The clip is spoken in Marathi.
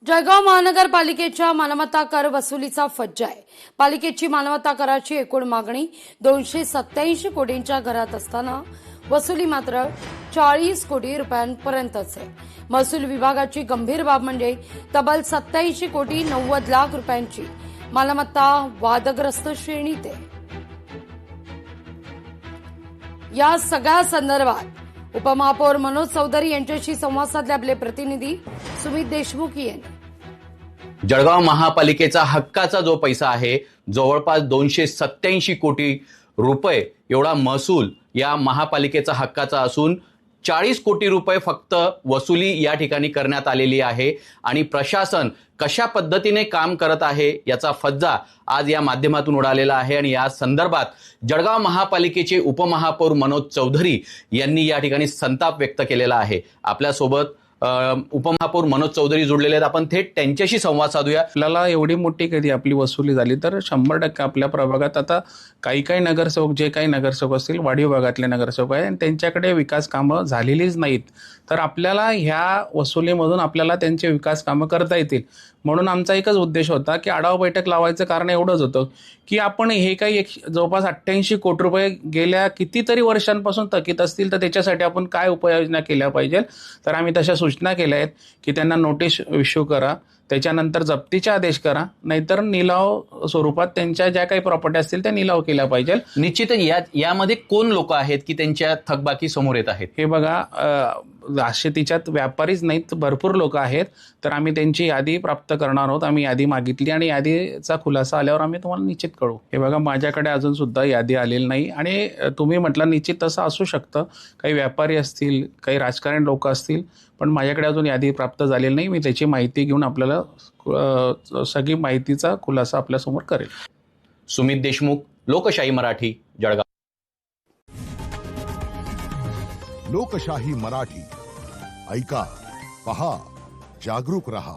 जळगाव महानगरपालिकेच्या मालमत्ता कर वसुलीचा फज्जा आहे। पालिकेची मालमत्ता कराची एकूण मागणी 287 कोटींच्या घरात असताना वसुली मात्र 40 कोटी रुपयांपर्यंतच आहे। महसूल विभागाची गंभीर बाब म्हणजे तब्बल 87 कोटी 90 लाख रुपयांची मालमत्ता वादग्रस्त श्रेणीत आहे। या सगळ्या संदर्भात उपमहापौर मनोज चौधरी यांच्याशी संवाद साधले आपले प्रतिनिधी सुमित देशमुख यांनी। जळगाव महापालिकेचा हक्काचा जो पैसा आहे जवळपास 287 कोटी रुपये एवढा महसूल या महापालिकेचा हक्काचा असून 40 कोटी रुपये फक्त वसुली या ठिकाणी करण्यात आलेली आहे आणि प्रशासन कशा पद्धतीने काम करत आहे याचा फज्जा आज या माध्यमातून उडालेला आहे। आणि या संदर्भात जळगाव महापालिकेचे उपमहापौर मनोज चौधरी यांनी या ठिकाणी संताप व्यक्त केलेला आहे। आपल्यासोबत उपमहापौर मनोज चौधरी जुळलेले आहेत, आपण थेट त्यांच्याशी संवाद साधूया। आपल्याला एवढी मोठी कधी आपली वसुली झाली तर 100% आपल्या प्रभागात आता काही नगरसेवक जे काही नगरसेवक असतील वाढीव भागातले नगरसेवक आहे आणि त्यांच्याकडे विकास कामं झालेलीच नाहीत, तर आपल्याला ह्या वसुलीमधून आपल्याला त्यांचे विकास कामं करता येतील। म्हणून आमचा एकच उद्देश होता की आढावा बैठक लावायचं कारण एवढंच होतं की आपण हे काही जवळपास 88 कोटी रुपये गेल्या कितीतरी वर्षांपासून थकीत असतील तर त्याच्यासाठी आपण काय उपाययोजना केल्या पाहिजे। तर आम्ही तशा सूचना केल्या आहेत की त्यांना नोटीस इश्यू करा, त्याच्यानंतर जप्तीचे आदेश करा, नाहीतर निलाव स्वरूपात त्यांच्या ज्या काही प्रॉपर्टी असतील त्या निलाव केल्या पाहिजे। निश्चितच यामध्ये कोण लोक आहेत की त्यांच्या थकबाकी समोर येत आहेत? हे बघा, असे तिच्यात व्यापारीच नाहीत, भरपूर लोक आहेत, तर आम्ही त्यांची यादी प्राप्त करणार आहोत। आम्ही यादी मागितली आणि यादीचा खुलासा आल्यावर आम्ही तुम्हाला निश्चित कळवू। हे बघा, माझ्याकडे अजून सुद्धा यादी आलेली नाही आणि तुम्ही म्हटलं निश्चित तसं असू शकतं, काही व्यापारी असतील, काही राजकारणी लोक असतील, पण माझ्याकडे अजून यादी प्राप्त झालेली नाही। मी त्याची माहिती घेऊन आपल्याला सगळी माहितीचा खुलासा आपल्यासमोर करेल। सुमित देशमुख, लोकशाही मराठी, जळगाव। लोकशाही मराठी ऐका, पहा, जागरूक रहा।